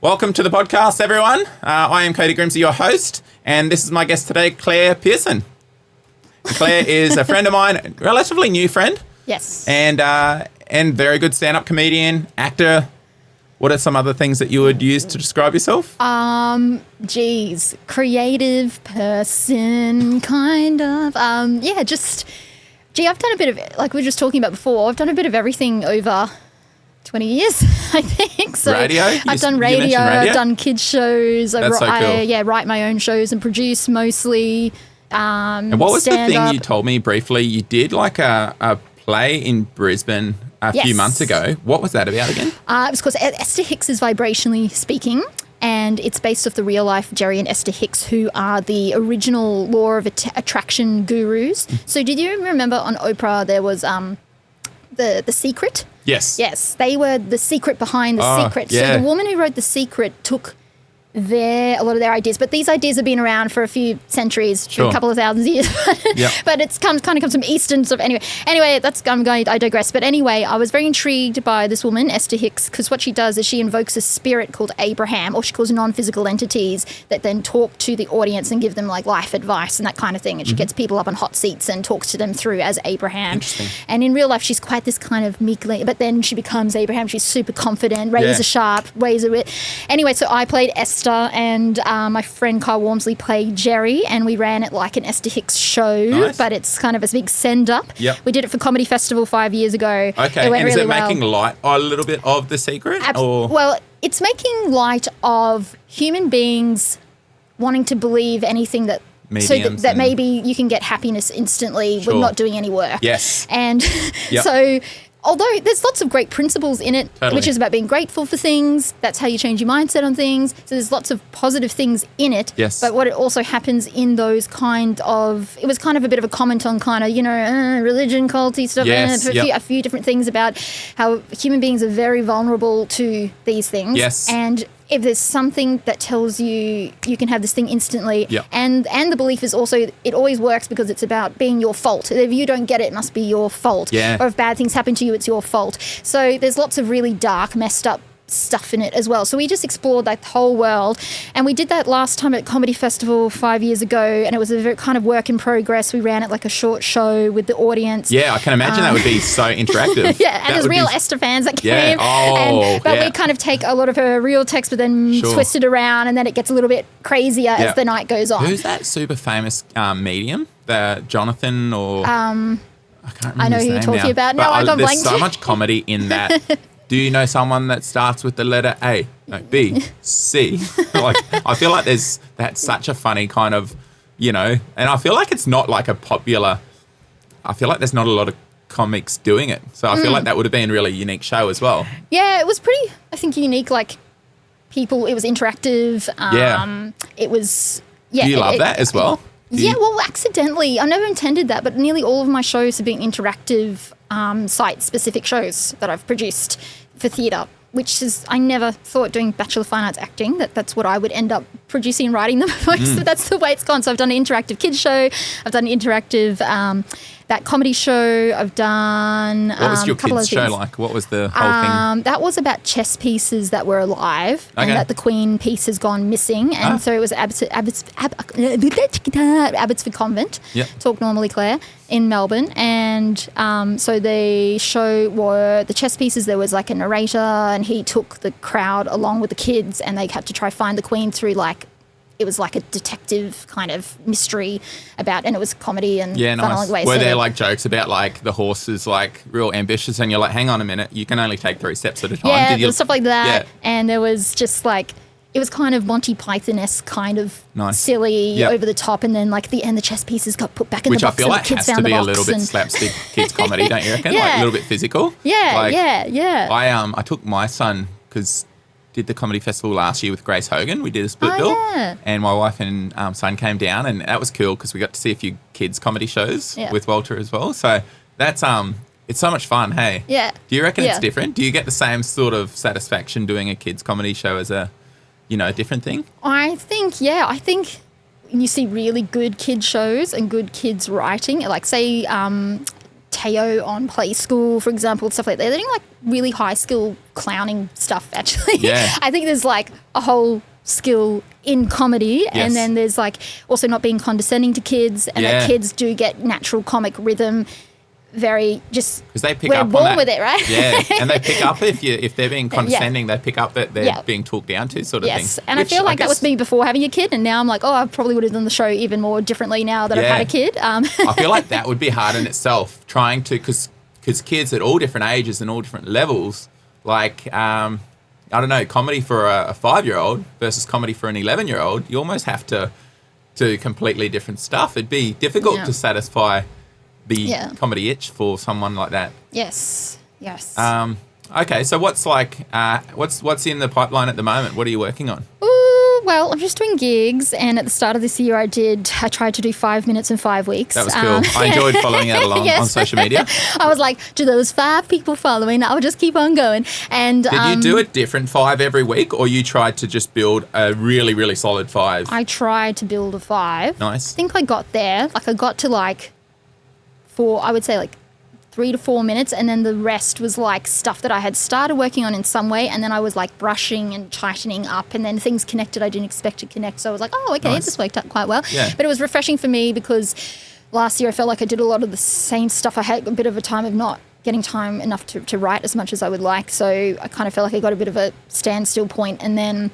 Welcome to the podcast, everyone. I am Codie Grimsey, your host, and this is my guest today, Claire Pearson. Claire is a friend of mine, a relatively new friend. Yes. And very good stand-up comedian, actor. What are some other things that you would use to describe yourself? Creative person, kind of. I've done a bit of, like we were just talking about before, I've done a bit of everything over 20 years, I think. So radio? I've done radio, I've done kids shows. That's so cool. I write my own shows and produce mostly. And what was the thing you told me briefly? You did like a play in Brisbane a few months ago. What was that about again? It was called Esther Hicks is Vibrationally Speaking. And it's based off the real life Jerry and Esther Hicks, who are the original law of attraction gurus. So did you remember on Oprah there was the Secret? Yes. Yes, they were the secret behind the secret. Yeah. So the woman who wrote The Secret took a lot of their ideas, but these ideas have been around for a few centuries, for a couple of thousands of years. But it's kind of comes from Eastern stuff. Anyway, I digress. But anyway, I was very intrigued by this woman, Esther Hicks, because what she does is she invokes a spirit called Abraham, or she calls non-physical entities that then talk to the audience and give them like life advice and that kind of thing. And she gets people up on hot seats and talks to them through as Abraham. And in real life, she's quite this kind of meek, but then she becomes Abraham. She's super confident, razor sharp, razor wit. Anyway, so I played Esther, and my friend Kyle Walmsley played Jerry, and we ran it like an Esther Hicks show, but it's kind of a big send-up. We did it for Comedy Festival 5 years ago. Okay, and is it making light a little bit of The Secret? Well, it's making light of human beings wanting to believe anything that that maybe you can get happiness instantly with not doing any work. Yes. And so although there's lots of great principles in it, which is about being grateful for things, that's how you change your mindset on things. So there's lots of positive things in it. Yes. But what it also happens in those it was kind of a bit of a comment on kind of, religion, culty stuff, a few different things about how human beings are very vulnerable to these things. Yes. And if there's something that tells you you can have this thing instantly, and the belief is also it always works because it's about being your fault. If you don't get it, it must be your fault. Yeah. Or if bad things happen to you, it's your fault. So there's lots of really dark, messed up stuff in it as well. So we just explored that whole world, and we did that last time at Comedy Festival 5 years ago, and it was a very kind of work in progress. We ran it like a short show with the audience. Yeah, I can imagine that would be so interactive. And there's real Esther fans that came. We kind of take a lot of her real text but then twist it around, and then it gets a little bit crazier as the night goes on. Who's that super famous medium? The Jonathan or... I can't remember I know who you're talking about. No, I got blanked. There's so much comedy in that. Do you know someone that starts with the letter A? No, B, C. I feel like that's such a funny kind of, and I feel like it's not like a popular, I feel like there's not a lot of comics doing it. So I feel like that would have been a really unique show as well. Yeah, it was pretty, I think, unique. Like people, it was interactive. It was, Do you love that as well? Accidentally. I never intended that, but nearly all of my shows have been interactive site-specific shows that I've produced for theatre, which is, I never thought doing Bachelor of Fine Arts acting, that's what I would end up producing and writing them. So that's the way it's gone. So I've done an interactive kids show. I've done an interactive that comedy show. I've done What was your kids show like? What was the whole thing? That was about chess pieces that were alive and that the queen piece has gone missing. And so it was Abbotsford Convent, Talk Normally Claire, in Melbourne. And so the show were the chess pieces. There was like a narrator, and he took the crowd along with the kids, and they had to try find the queen through it was like a detective kind of mystery and it was comedy and fun along the way. Were there like jokes about like the horse is like real ambitious and you're like, hang on a minute, you can only take 3 steps at a time? Yeah, stuff like that. Yeah. And there was just like, it was kind of Monty Python-esque kind of silly, over the top, and then like the chess pieces got put back in the box. Which I feel like has to be a little bit slapstick kids comedy, don't you reckon? Like a little bit physical. I took my son because did the comedy festival last year with Grace Hogan. We did a split bill, and my wife and son came down, and that was cool because we got to see a few kids comedy shows with Walter as well. So that's it's so much fun. Hey, do you reckon it's different? Do you get the same sort of satisfaction doing a kids comedy show as a different thing? I think you see really good kid shows and good kids writing, like say KO on Play School, for example, stuff like that. They're doing like really high skill clowning stuff, actually. Yeah. I think there's like a whole skill in comedy, and then there's like also not being condescending to kids, and that kids do get natural comic rhythm. Very just because they pick we're up born on that. with it, right? Yeah, and they pick up if they're being condescending, they pick up that they're being talked down to, sort of thing. Yes, and I feel like that was me before having a kid, and now I'm like, I probably would have done the show even more differently now that I've had a kid. I feel like that would be hard in itself, trying to because kids at all different ages and all different levels, like I don't know, comedy for a 5-year-old versus comedy for an 11-year-old, you almost have to do completely different stuff. It'd be difficult to satisfy the comedy itch for someone like that. Yes. Okay, so what's what's in the pipeline at the moment? What are you working on? Well, I'm just doing gigs, and at the start of this year, I tried to do 5 minutes in 5 weeks. That was cool. I enjoyed following that along on social media. I was like, do those 5 people following? I'll just keep on going. And did you do a different 5 every week, or you tried to just build a really, really solid 5? I tried to build a 5. Nice. I think I got there. Like I got to like 4, I would say like 3 to 4 minutes, and then the rest was like stuff that I had started working on in some way, and then I was like brushing and tightening up, and then things connected I didn't expect to connect. So I was like, oh, okay, this worked out quite well. Yeah. But it was refreshing for me because last year I felt like I did a lot of the same stuff. I had a bit of a time of not getting time enough to write as much as I would like. So I kind of felt like I got a bit of a standstill point, and then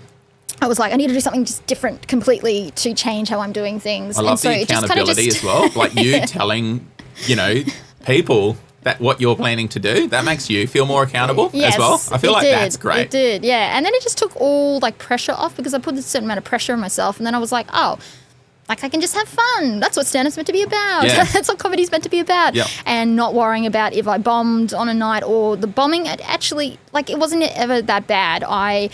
I was like, I need to do something just different completely to change how I'm doing things. I love the accountability as well. Like you telling, people that what you're planning to do, that makes you feel more accountable as well. I feel like that's great. It did, yeah. And then it just took all like pressure off because I put a certain amount of pressure on myself, and then I was like, like I can just have fun. That's what stand-up's meant to be about. Yeah. That's what comedy's meant to be about. Yep. And not worrying about if I bombed on a night or the bombing. Actually, like it wasn't ever that bad. I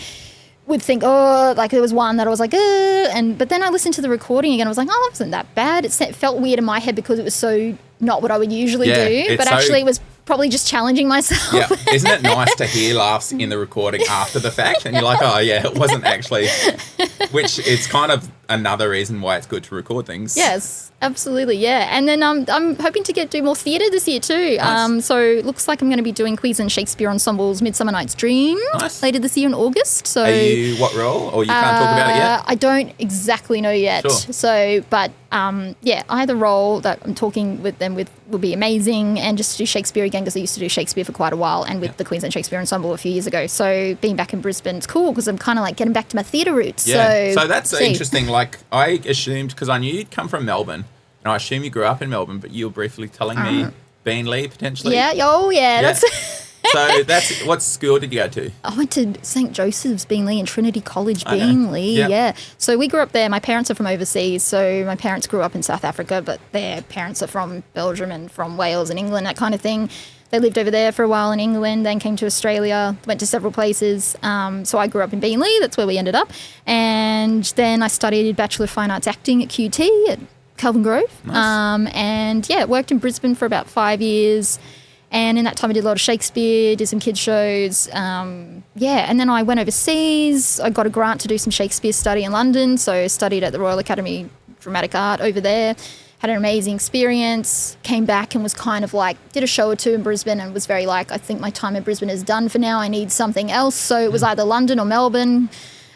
would think, like there was one that I was like, but then I listened to the recording again. I was like, it wasn't that bad. It felt weird in my head because it was so not what I would usually do. But actually it was probably just challenging myself. Yeah. Isn't it nice to hear laughs in the recording after the fact? And you're like, it wasn't actually, which it's kind of another reason why it's good to record things. Yes, absolutely, yeah. And then I'm hoping to do more theatre this year too. Nice. So it looks like I'm going to be doing Queensland Shakespeare Ensemble's Midsummer Night's Dream later this year in August. So, are you what role? Or you can't talk about it yet? I don't exactly know yet. Sure. So, but either role that I'm talking with them with will be amazing, and just to do Shakespeare again because I used to do Shakespeare for quite a while and with the Queensland Shakespeare Ensemble a few years ago. So being back in Brisbane is cool because I'm kind of like getting back to my theatre roots. Yeah. So that's interesting. Like I assumed, because I knew you'd come from Melbourne, and I assume you grew up in Melbourne, but you were briefly telling me Beenleigh potentially. Yeah. Oh yeah. That's. So what school did you go to? I went to St. Joseph's, Beenleigh, and Trinity College, Beenleigh. Yeah. So we grew up there. My parents are from overseas. So my parents grew up in South Africa, but their parents are from Belgium and from Wales and England, that kind of thing. They lived over there for a while in England, then came to Australia, went to several places. So I grew up in Beenleigh. That's where we ended up. And then I studied Bachelor of Fine Arts Acting at QT at Kelvin Grove. Nice. Worked in Brisbane for about 5 years. And in that time I did a lot of Shakespeare, did some kids shows. And then I went overseas. I got a grant to do some Shakespeare study in London. So I studied at the Royal Academy of Dramatic Art over there. Had an amazing experience. Came back and was kind of like, did a show or two in Brisbane and was very like, I think my time in Brisbane is done for now. I need something else. So it was either London or Melbourne.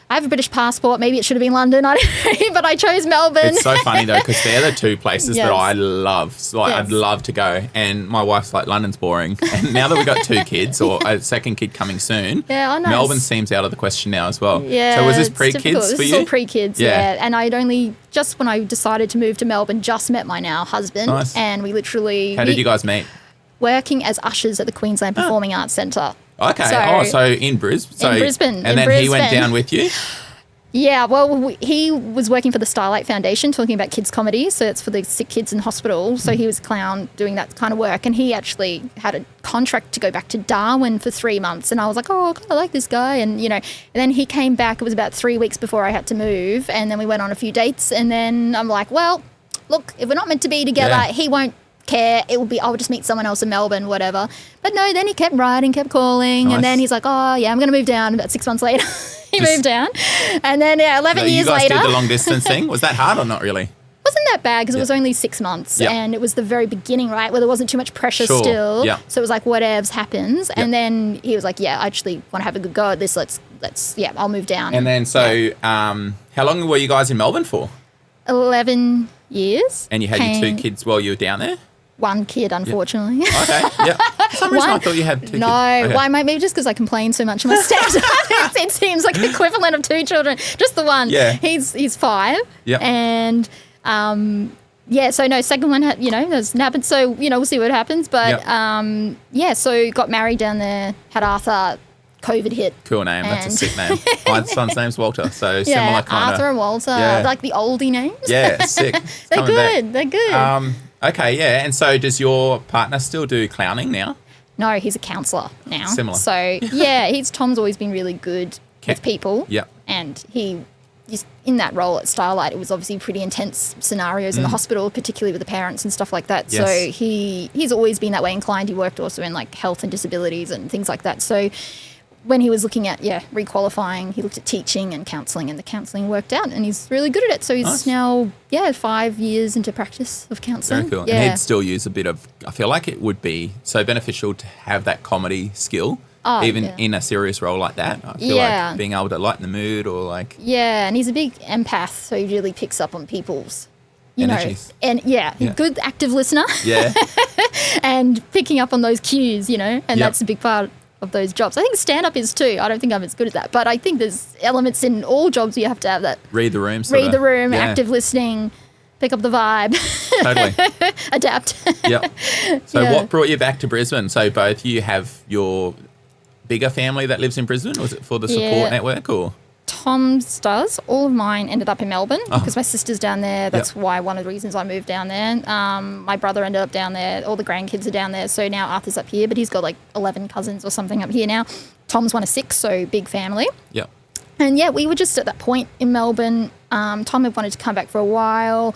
I have a British passport. Maybe it should have been London, I don't know, but I chose Melbourne. It's so funny though, because they're the two places that I love. So I'd love to go. And my wife's like, London's boring. And now that we've got 2 kids, or a second kid coming soon, nice. Melbourne seems out of the question now as well. Yeah, so was this pre-kids for you? This is all pre-kids, yeah. And I'd only, just when I decided to move to Melbourne, just met my now husband. Nice. And we literally... How did you guys meet? Working as ushers at the Queensland Performing Arts Centre. Okay. So in Brisbane. In Brisbane. And then he went down with you? Yeah, well, he was working for the Starlight Foundation talking about kids' comedy, so it's for the sick kids in hospital. So he was a clown doing that kind of work, and he actually had a contract to go back to Darwin for 3 months. And I was like, I kind of like this guy. And, and then he came back. It was about 3 weeks before I had to move, and then we went on a few dates. And then I'm like, well, look, if we're not meant to be together, he won't care. It will be, I'll just meet someone else in Melbourne, whatever. But no, then he kept writing, kept calling, and then he's like, I'm going to move down. About 6 months later. He moved down. And then 11 years later. You guys did the long distance thing. Was that hard or not really? Wasn't that bad because it was only 6 months and it was the very beginning, right, where there wasn't too much pressure still. Yeah. So it was like, whatevs happens. And then he was like, I actually want to have a good go at this. Let's I'll move down. And then how long were you guys in Melbourne for? 11 years. And you had your 2 kids while you were down there? 1 kid, unfortunately. Okay, yeah. For some reason I thought you had 2 kids. No, why? Maybe just because I complain so much in my stand-up. It seems like the equivalent of 2 children. Just the one. Yeah. He's 5. Yeah. And, so no, second one, doesn't happen. So, we'll see what happens. But, so got married down there, had Arthur. COVID hit. Cool name. That's a sick name. My son's name's Walter, so similar kind of. Arthur and Walter, like the oldie names. Yeah, sick. They're good. They're good. Okay, yeah. And so does your partner still do clowning now? No, he's a counsellor now. Similar. So, Tom's always been really good with people. Yeah. And he just in that role at Starlight, it was obviously pretty intense scenarios in the hospital, particularly with the parents and stuff like that. Yes. So he's always been that way inclined. He worked also in like health and disabilities and things like that. So when he was looking at, requalifying, he looked at teaching and counselling, and the counselling worked out, and he's really good at it. So he's now, 5 years into practice of counselling. Very cool. Yeah. And he'd still use a bit of, I feel like it would be so beneficial to have that comedy skill, even in a serious role like that. I feel like being able to lighten the mood or like... Yeah, and he's a big empath, so he really picks up on people's... energies. And good active listener. Yeah. And picking up on those cues, and that's a big part of those jobs. I think stand-up is too. I don't think I'm as good at that. But I think there's elements in all jobs where you have to have that. Read the room. Active listening, pick up the vibe. Totally. Adapt. Yeah. So what brought you back to Brisbane? So both you have your bigger family that lives in Brisbane? Was it for the support network or...? Tom's does. All of mine ended up in Melbourne because my sister's down there. That's why one of the reasons I moved down there. My brother ended up down there. All the grandkids are down there. So now Arthur's up here, but he's got like 11 cousins or something up here now. Tom's one of 6, so big family. Yeah. And we were just at that point in Melbourne. Tom had wanted to come back for a while.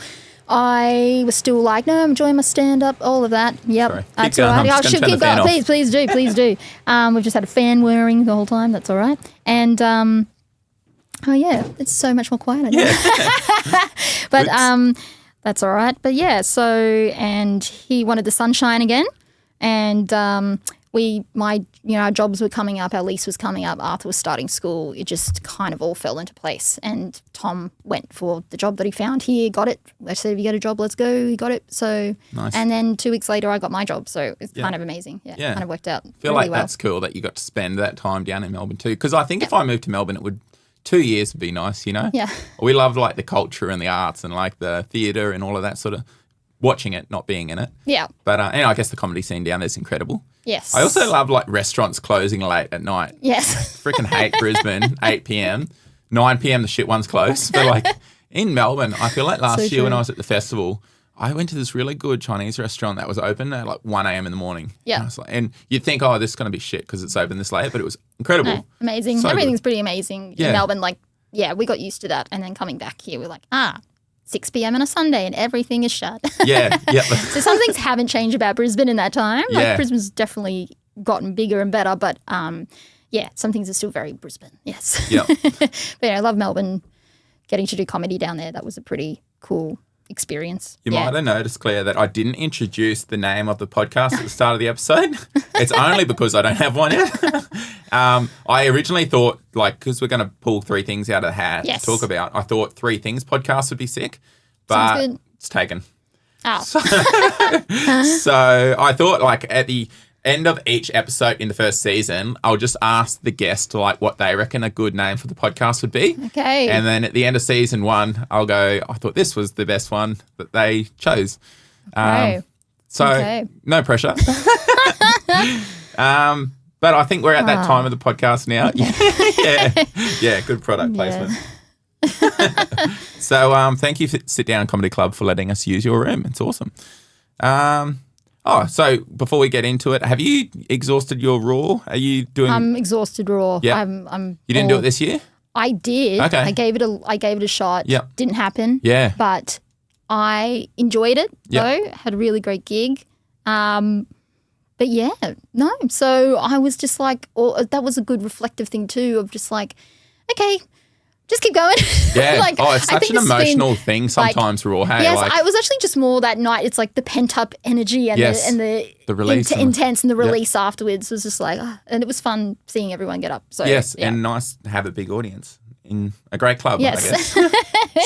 I was still like, no, I'm enjoying my stand-up, all of that. Yep, sorry. that's all right. I should keep going. Please do. We've just had a fan whirring the whole time. That's all right. And... it's so much more quiet. But that's all right. But and he wanted the sunshine again, and our jobs were coming up, our lease was coming up, Arthur was starting school. It just kind of all fell into place, and Tom went for the job that he found here, got it. I said, if you get a job, let's go. He got it. So nice. And then 2 weeks later, I got my job. So it's kind of amazing. Yeah, kind of worked out. I feel really like that's cool that you got to spend that time down in Melbourne too. Because I think if I moved to Melbourne, it would. 2 years would be nice, Yeah. We love like the culture and the arts and like the theatre and all of that sort of watching it, not being in it. Yeah. But and I guess the comedy scene down there is incredible. Yes. I also love like restaurants closing late at night. Yes. Freaking hate Brisbane, 8 p.m. 9 p.m. the shit one's closed. But like in Melbourne, I feel like last year when I was at the festival, I went to this really good Chinese restaurant that was open at like 1 a.m. in the morning. Yeah. And you'd think, this is going to be shit because it's open this late, but it was incredible. No, amazing. So everything's good. pretty amazing in Melbourne. Like, we got used to that. And then coming back here, we're like, 6 p.m. on a Sunday and everything is shut. Yeah. So some things haven't changed about Brisbane in that time. Like Brisbane's definitely gotten bigger and better, but some things are still very Brisbane. Yes. Yeah. But I love Melbourne. Getting to do comedy down there, that was a pretty cool experience. You might have noticed, Claire, that I didn't introduce the name of the podcast at the start of the episode. It's only because I don't have one yet. I originally thought, because we're going to pull 3 things out of the hat to talk about, I thought 3 Things podcast would be sick, but it's taken. Oh. So I thought, at the end of each episode in the first season, I'll just ask the guest what they reckon a good name for the podcast would be. Okay. And then at the end of season 1, I'll go, I thought this was the best one that they chose. No pressure. But I think we're at that time of the podcast now. Yeah, good product placement. So thank you, Sit Down Comedy Club, for letting us use your room. It's awesome. So before we get into it, have you exhausted your raw? Are you doing? I'm exhausted raw. Yeah. I'm you didn't do it this year? I did. Okay. I gave it a shot. Yeah. Didn't happen. Yeah. But I enjoyed it though. Had a really great gig. But so I was just that was a good reflective thing too of just okay, just keep going. Yeah. Like, it's such an emotional thing sometimes, Raw. Hey, yes, I was actually just more that night. It's like the pent up energy and the release intense and the release afterwards was just like, and it was fun seeing everyone get up. So yes, and nice to have a big audience in a great club, I guess.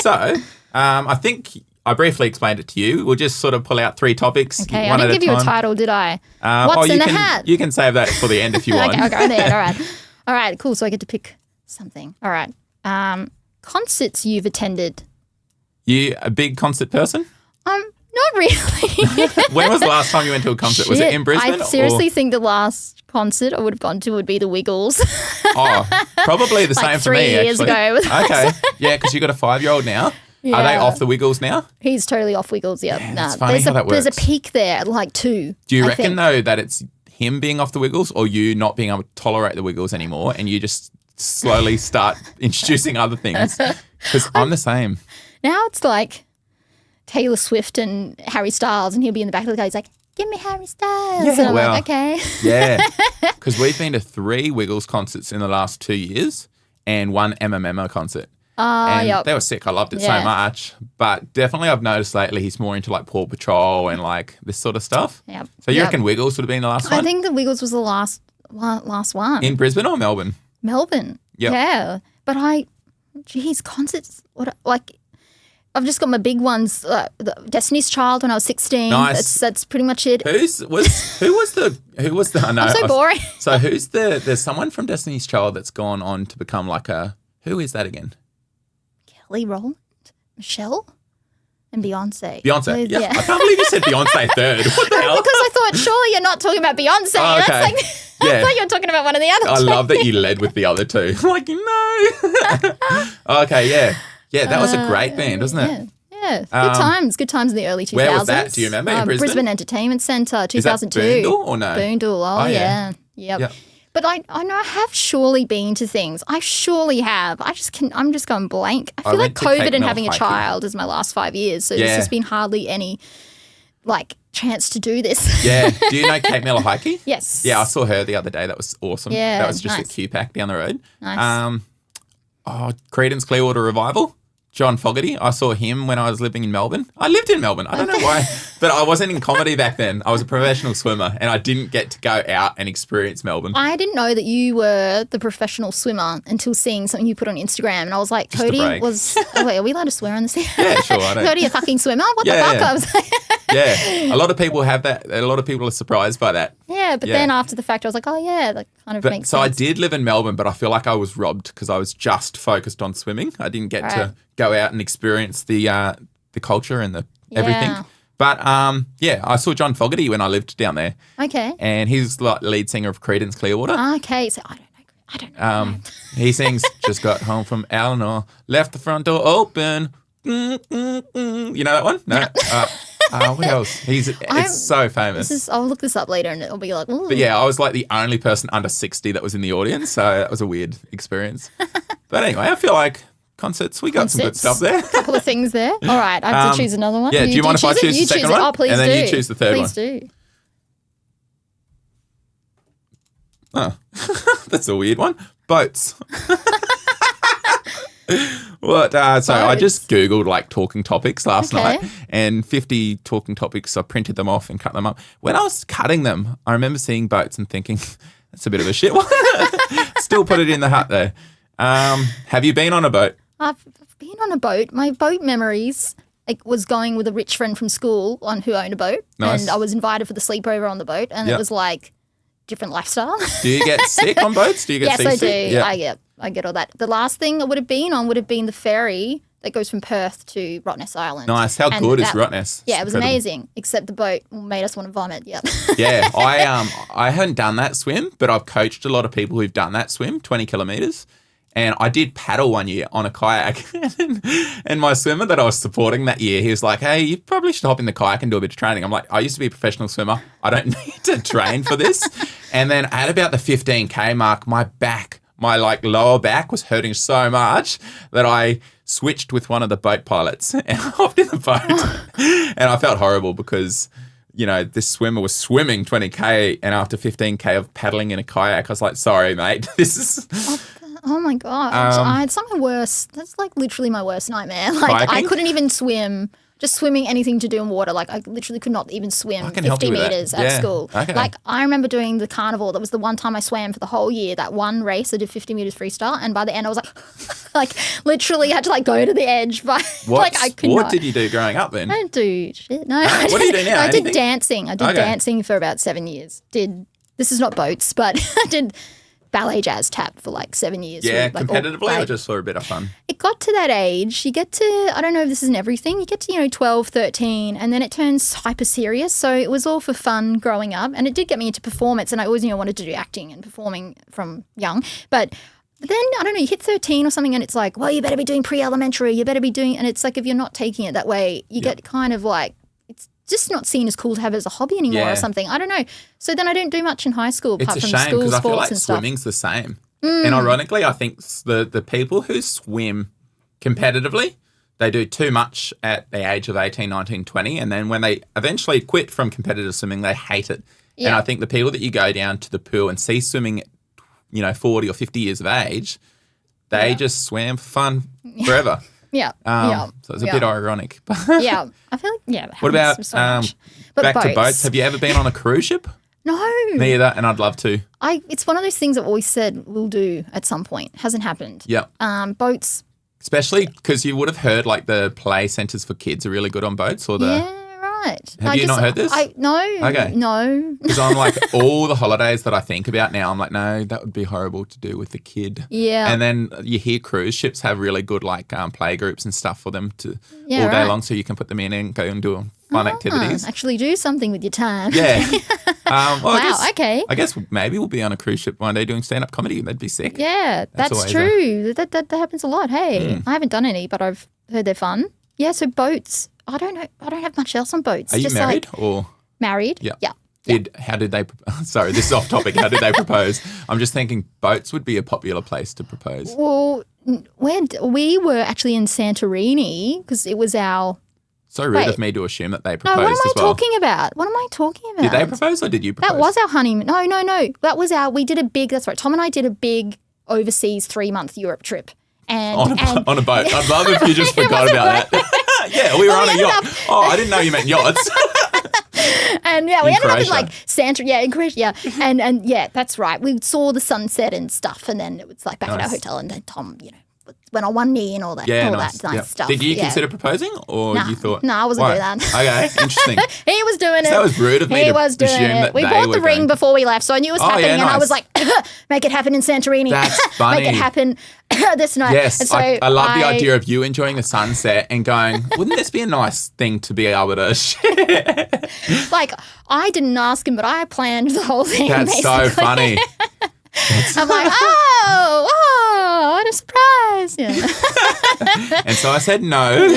So I think I briefly explained it to you. We'll just sort of pull out 3 topics. Okay, I didn't give you a title, did I? What's in the hat? You can save that for the end if you want. Okay, I'll go there. All right. All right, cool. So I get to pick something. All right. Concerts you've attended. You a big concert person? Not really. When was the last time you went to a concert? Was it in Brisbane? I seriously think the last concert I would have gone to would be the Wiggles. Probably the same for me, 3 years ago. Okay. Yeah, because you got a 5-year-old now. Yeah. Are they off the Wiggles now? He's totally off Wiggles, yeah. It's funny how that works. There's a peak there at like 2. Do you reckon, though, that it's him being off the Wiggles or you not being able to tolerate the Wiggles anymore and you just slowly start introducing other things? Because I'm the same. Now it's like Taylor Swift and Harry Styles, and he'll be in the back of the car. He's like, "Give me Harry Styles." Yeah, and I'm like, okay. Yeah, because we've been to 3 Wiggles concerts in the last 2 years and 1 MMMO concert. And they were sick. I loved it so much. But definitely I've noticed lately he's more into like Paw Patrol and like this sort of stuff. Yep. So you reckon Wiggles would have been the last one? I think the Wiggles was the last one. In Brisbane or Melbourne? Melbourne. Yep. Yeah. But concerts, I've just got my big ones. Destiny's Child when I was 16. Nice. That's pretty much it. Who was the? I know. I'm so boring. So there's someone from Destiny's Child that's gone on to become like who is that again? Kelly Rowland, Michelle, and Beyonce. Beyonce. Yeah. I can't believe you said Beyonce third. What the hell? Because I thought surely you're not talking about Beyonce. Oh, okay. I thought you were talking about one of the other I two. love that you led with the other two. Like, no. Okay, yeah. Yeah, that was a great band, wasn't it? Yeah. Good times in the early 2000s. Where was that? Do you remember? In Brisbane Entertainment Centre, 2002. Is that Boondall or no? Boondall, yeah. Yep. But I know I have surely been to things. I surely have. I'm just going blank. I feel like COVID and having a child is my last 5 years. So there's just been hardly any chance to do this. Yeah. Do you know Kate Miller-Heidke? Yes. Yeah, I saw her the other day. That was awesome. Yeah. That was just a Q-Pack down the road. Nice. Creedence Clearwater Revival. John Fogarty. I saw him when I was living in Melbourne. I lived in Melbourne. I don't know why, but I wasn't in comedy back then. I was a professional swimmer and I didn't get to go out and experience Melbourne. I didn't know that you were the professional swimmer until seeing something you put on Instagram. And I was like, Codie was... Oh, wait, are we allowed to swear on this? Yeah, sure. I don't. Codie, a fucking swimmer? What the fuck? I was like... Yeah. A lot of people have that. A lot of people are surprised by that. Yeah, but then after the fact, I was like, oh, yeah, that kind of makes sense. So I did live in Melbourne, but I feel like I was robbed because I was just focused on swimming. I didn't get to go out and experience the culture and the everything. But, I saw John Fogarty when I lived down there. Okay. And he's like lead singer of Creedence Clearwater. Okay, so I don't know. He sings, just got home from Eleanor, left the front door open. You know that one? No. What else? It's so famous. I'll look this up later and it'll be like, ooh. But yeah, I was like the only person under 60 that was in the audience, so that was a weird experience. But anyway, I feel like concerts, we got some good stuff there. A couple of things there. All right, I have to choose another one. Yeah, do you mind if I choose the second one? Oh, please and do. And then you choose the third one. Please do. Oh, that's a weird one. Boats. What? So I just Googled like talking topics last night and 50 talking topics. I printed them off and cut them up. When I was cutting them, I remember seeing boats and thinking, that's a bit of a shit one. Still put it in the hut there. Have you been on a boat? I've been on a boat. My boat memories was going with a rich friend from school who owned a boat. Nice. And I was invited for the sleepover on the boat and it was like different lifestyle. Do you get sick on boats? Do you get seasick? Yes, I do. Yeah. I get all that. The last thing I would have been the ferry that goes from Perth to Rottnest Island. Nice. How good is Rottnest? Yeah, it was amazing, except the boat made us want to vomit. Yep. Yeah, I hadn't done that swim, but I've coached a lot of people who've done that swim, 20 kilometres. And I did paddle one year on a kayak. And my swimmer that I was supporting that year, he was like, hey, you probably should hop in the kayak and do a bit of training. I'm like, I used to be a professional swimmer. I don't need to train for this. And then at about the 15K mark, my lower back was hurting so much that I switched with one of the boat pilots and I hopped in the boat. And I felt horrible because, this swimmer was swimming 20K and after 15K of paddling in a kayak, I was like, sorry, mate, this is... Oh my gosh. It's something worse. That's like literally my worst nightmare. Like kayaking? I couldn't even swim. Just swimming, anything to do in water. Like I literally could not even swim 50 metres at school. Okay. Like I remember doing the carnival. That was the one time I swam for the whole year. That one race I did 50 metres freestyle, and by the end I was like, like literally had to like go to the edge. But like I could not. What did you do growing up then? I didn't do shit. No. What do you do now? I did dancing. I did dancing for about 7 years. This is not boats, but I did ballet jazz tap for like 7 years. Yeah, like, competitively or just for a bit of fun? It got to that age. You get to, I don't know if this is in everything, you get to, 12, 13, and then it turns hyper serious. So it was all for fun growing up. And it did get me into performance. And I always, wanted to do acting and performing from young. But then, I don't know, you hit 13 or something and it's like, well, you better be doing pre-elementary. You better be doing, and it's like if you're not taking it that way, you get kind of like, just not seen as cool to have as a hobby anymore or something. I don't know. So then I didn't do much in high school apart from school sports and stuff. It's a shame because I feel like swimming's the same. And ironically, I think the people who swim competitively, they do too much at the age of 18, 19, 20. And then when they eventually quit from competitive swimming, they hate it. Yeah. And I think the people that you go down to the pool and see swimming at, 40 or 50 years of age, they just swam for fun forever. Yeah. So it's a bit ironic. Yeah. I feel like, What about so back to boats? Have you ever been on a cruise ship? No. Me either, and I'd love to. It's one of those things I've always said we'll do at some point. Hasn't happened. Yeah. Boats. Especially because you would have heard like the play centres for kids are really good on boats or the... Yeah. Right. Have you not heard this? No. Okay. No. Because I'm like, all the holidays that I think about now, I'm like, no, that would be horrible to do with the kid. Yeah. And then you hear cruise ships have really good like play groups and stuff for them to all day long, so you can put them in and go and do fun activities. Actually do something with your time. Yeah. Okay. I guess maybe we'll be on a cruise ship one day doing stand-up comedy. That'd be sick. Yeah, that's true. That happens a lot. Hey, I haven't done any, but I've heard they're fun. Yeah, so boats. I don't know. I don't have much else on boats. Are you married or? Married. Yeah. How did they? Sorry, this is off topic. How did they propose? I'm just thinking boats would be a popular place to propose. Well, we were actually in Santorini because it was our. So rude of me to assume that they proposed what am I as well. talking about? What am I talking about? Did they propose or did you propose? That was our honeymoon. No. That was we did a big, that's right. Tom and I did a big overseas 3-month Europe trip. And on a boat. I'd love if you just forgot about that. Yeah, we were on a yacht. I didn't know you meant yachts. And we ended up in like Santorini, in Croatia, and that's right. We saw the sunset and stuff, and then it was like back at our hotel, and then Tom, went on one knee and all that, that nice stuff. Did you consider proposing, or you thought? No, I wasn't doing that. Okay, interesting. He was doing it. So that was rude of me to assume that we bought the ring before we left, so I knew it was happening, and I was like, make it happen in Santorini. That's funny. Make it happen this night. Yes, and so I love the idea of you enjoying the sunset and going, wouldn't this be a nice thing to be able to share? Like, I didn't ask him, but I planned the whole thing. That's basically. so funny. I'm like, what a surprise. Yeah. And so I said no.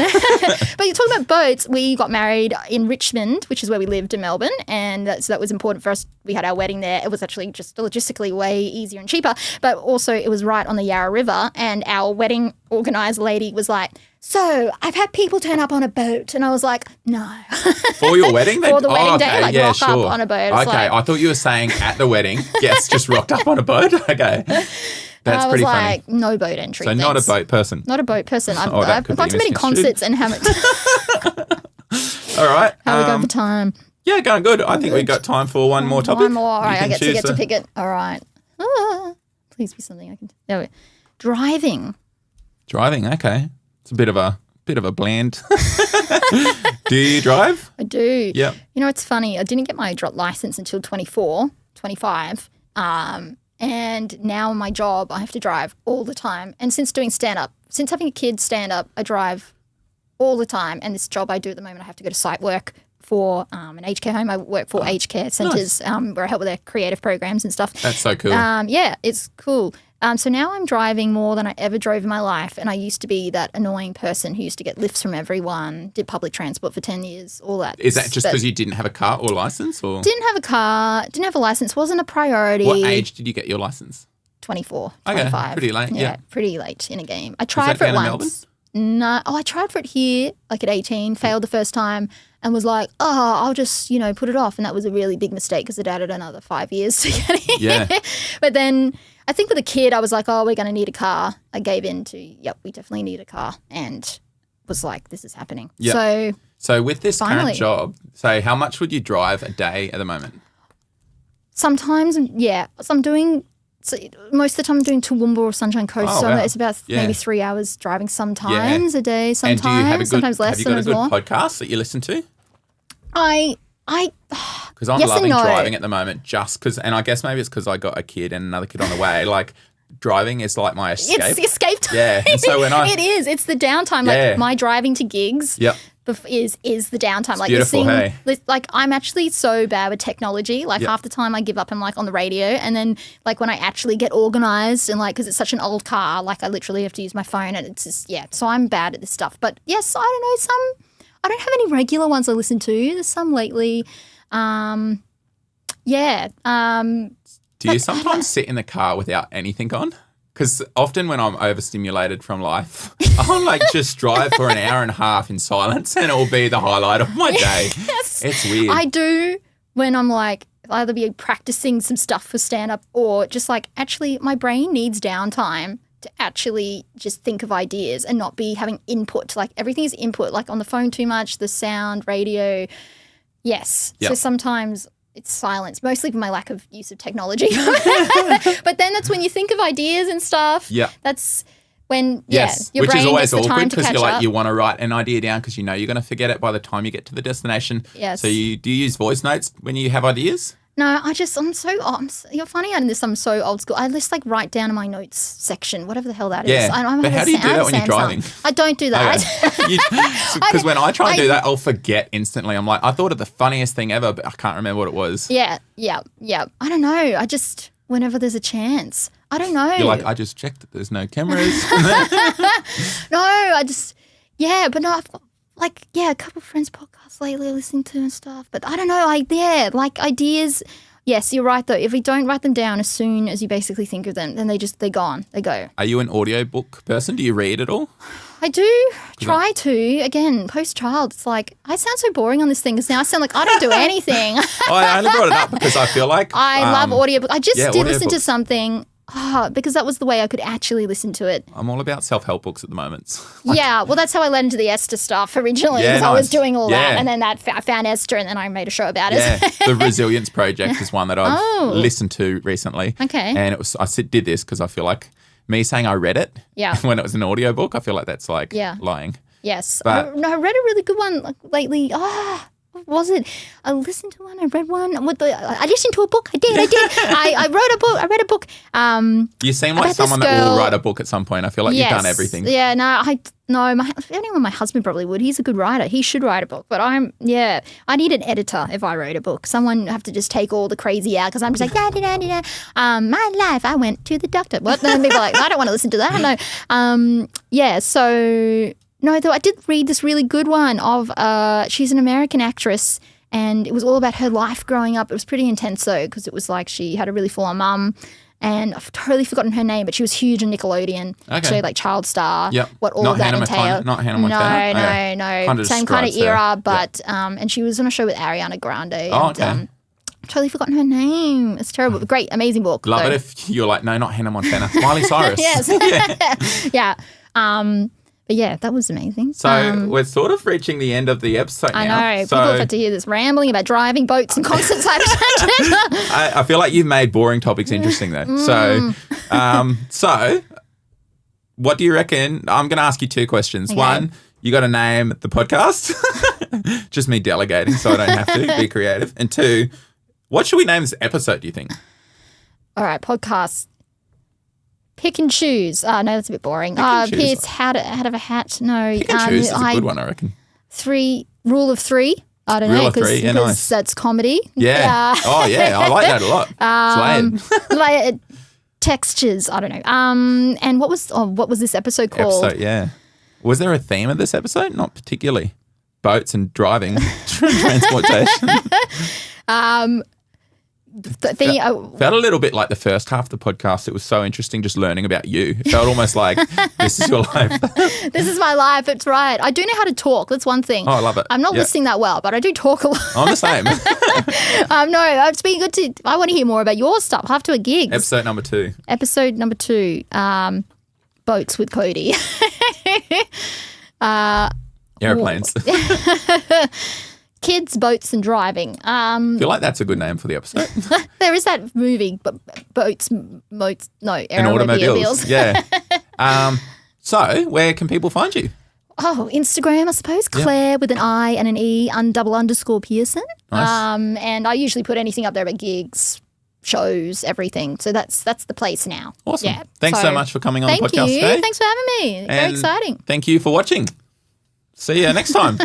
But you're talking about boats. We got married in Richmond, which is where we lived in Melbourne. And so that was important for us. We had our wedding there. It was actually just logistically way easier and cheaper. But also it was right on the Yarra River. And our wedding organizer lady was like, so I've had people turn up on a boat. And I was like, no. For your wedding? For the wedding day, rock up on a boat. Okay, I thought you were saying at the wedding, guests just rocked up on a boat. Okay. That's pretty funny. I was like, no boat entry. So not a boat person. Not a boat person. I've gone to many concerts and haven't. All right. How are we going for time? Yeah, going good. I think we've got time for one more topic. One more. All right, I get to pick it. All right. Please be something I can. There we go. Driving. Driving. Okay. It's a bit of a bland. Do you drive? I do. Yeah. It's funny. I didn't get my license until 25. And now in my job, I have to drive all the time. And since doing stand-up, since having a kid stand-up, I drive all the time. And this job I do at the moment, I have to go to site work for an aged care home. I work for aged care centres where I help with their creative programs and stuff. That's so cool. Yeah, it's cool. So now I'm driving more than I ever drove in my life. And I used to be that annoying person who used to get lifts from everyone, did public transport for 10 years, all that. Is that just because you didn't have a car or license? Or? Didn't have a car, didn't have a license, wasn't a priority. What age did you get your license? 24, okay, 25. Pretty late, yeah. Pretty late in a game. I tried for it once. No. Oh, I tried for it here, like at 18, failed the first time and was like, I'll just, put it off. And that was a really big mistake because it added another 5 years to get it. Yeah. But then I think with a kid, I was like, oh, we're going to need a car. I gave in to, yep, we definitely need a car, and was like, this is happening. Yep. So with this finally, current job, so how much would you drive a day at the moment? Sometimes, yeah. So most of the time I'm doing Toowoomba or Sunshine Coast, so it's about maybe 3 hours driving sometimes a day, sometimes, and do you have a good, sometimes less, have you got a good more. podcast that you listen to? Because I'm yes loving and no. driving at the moment just because, and I guess maybe it's because I got a kid and another kid on the way, like driving is like my escape. It's escape time. Yeah, and so when it is. It's the downtime. Like my driving to gigs is the downtime. Like beautiful, like I'm actually so bad with technology. Like half the time I give up, I'm like on the radio, and then like when I actually get organised and like because it's such an old car, like I literally have to use my phone, and it's just so I'm bad at this stuff. But yes, I don't know, I don't have any regular ones I listen to. There's some lately. Do you sometimes sit in the car without anything on? Because often when I'm overstimulated from life, I'll like just drive for an hour and a half in silence and it'll be the highlight of my day. Yes. It's weird. I do when I'm like either be practicing some stuff for stand-up or just like actually my brain needs downtime to actually just think of ideas and not be having input. Like everything is input, like on the phone too much, the sound, radio. Yes. Yep. So sometimes it's silence, mostly for my lack of use of technology. But then that's when you think of ideas and stuff. Yeah. That's when, which your brain is always gets the time awkward to because catch you're like, up. you want to write an idea down because you know you're going to forget it by the time you get to the destination. Yes. So do you use voice notes when you have ideas? No, you're funny on this. I'm so old school. I just like write down in my notes section, whatever the hell that is. Yeah, but how do you do that when you're driving? I don't do that. Because when I try and do that, I'll forget instantly. I'm like, I thought of the funniest thing ever, but I can't remember what it was. Yeah. I don't know. I just, whenever there's a chance, I don't know. You're like, I just checked that there's no cameras. But no, I've got a couple of friends' podcasts lately listening to and stuff. But I don't know, like ideas. Yes, you're right though. If we don't write them down as soon as you basically think of them, then they're gone. They go. Are you an audiobook person? Do you read at all? I do try to. Again, post-child, it's like, I sound so boring on this thing because now I sound like I don't do anything. I only brought it up because I feel like I love audiobooks. I just did listen to something. Because that was the way I could actually listen to it. I'm all about self-help books at the moment. Well, that's how I led into the Esther stuff originally because I was doing all that. And then I found Esther and then I made a show about it. Yeah, the Resilience Project is one that I've listened to recently. Okay. And I did this because I feel like me saying I read it when it was an audiobook, I feel like that's like lying. Yes. But I read a really good one lately. What was it? I listened to one. I read one. I listened to a book. I did. I wrote a book. I read a book. You seem like someone that will write a book at some point. I feel like you've done everything. Yeah. My husband probably would. He's a good writer. He should write a book. But I need an editor if I wrote a book. Someone have to just take all the crazy out because I'm just like my life. I went to the doctor. What? Then people are like, I don't want to listen to that. No. So. No, though I did read this really good one of she's an American actress and it was all about her life growing up. It was pretty intense though because it was like she had a really full-on mum and I've totally forgotten her name, but she was huge on Nickelodeon. Okay. She like child star. Yep. What all of that entailed. Not Hannah Montana? No. Same kind of era, but and she was on a show with Ariana Grande. Oh, okay. And, totally forgotten her name. It's terrible. Great, amazing book. Love it if you're like, no, not Hannah Montana. Miley Cyrus. Yes. Yeah. But yeah, that was amazing. So we're sort of reaching the end of the episode now. I know. People have had to hear this rambling about driving boats and concerts. I feel like you've made boring topics interesting though. So what do you reckon? I'm going to ask you two questions. Okay. One, you got to name the podcast. Just me delegating so I don't have to be creative. And two, what should we name this episode, do you think? All right, podcast. Pick and choose. No, that's a bit boring. It's out of a hat. No. Pick and choose is a good one, I reckon. Rule of three. I don't know. Rule of three, yeah, nice. That's comedy. Yeah. Oh, yeah. I like that a lot. It's layered. Layered textures. I don't know. And what was this episode called? Was there a theme of this episode? Not particularly. Boats and driving, transportation. Felt a little bit like the first half of the podcast. It was so interesting just learning about you. It felt almost like this is your life. This is my life. It's right. I do know how to talk. That's one thing. Oh, I love it. I'm not listening that well, but I do talk a lot. I'm the same. No, it's been good to. I want to hear more about your stuff. I'll have to a gigs. Episode number 2. Boats with Codie. Airplanes. Kids, boats, and driving. I feel like that's a good name for the episode. There is that movie, boats, and automobiles. Yeah. So, where can people find you? Oh, Instagram, I suppose. Claire with an I and an E _ Pearson. Nice. And I usually put anything up there about gigs, shows, everything. So that's the place now. Awesome. Yeah. Thanks so much for coming on the podcast today. Thanks for having me. Very exciting. Thank you for watching. See you next time.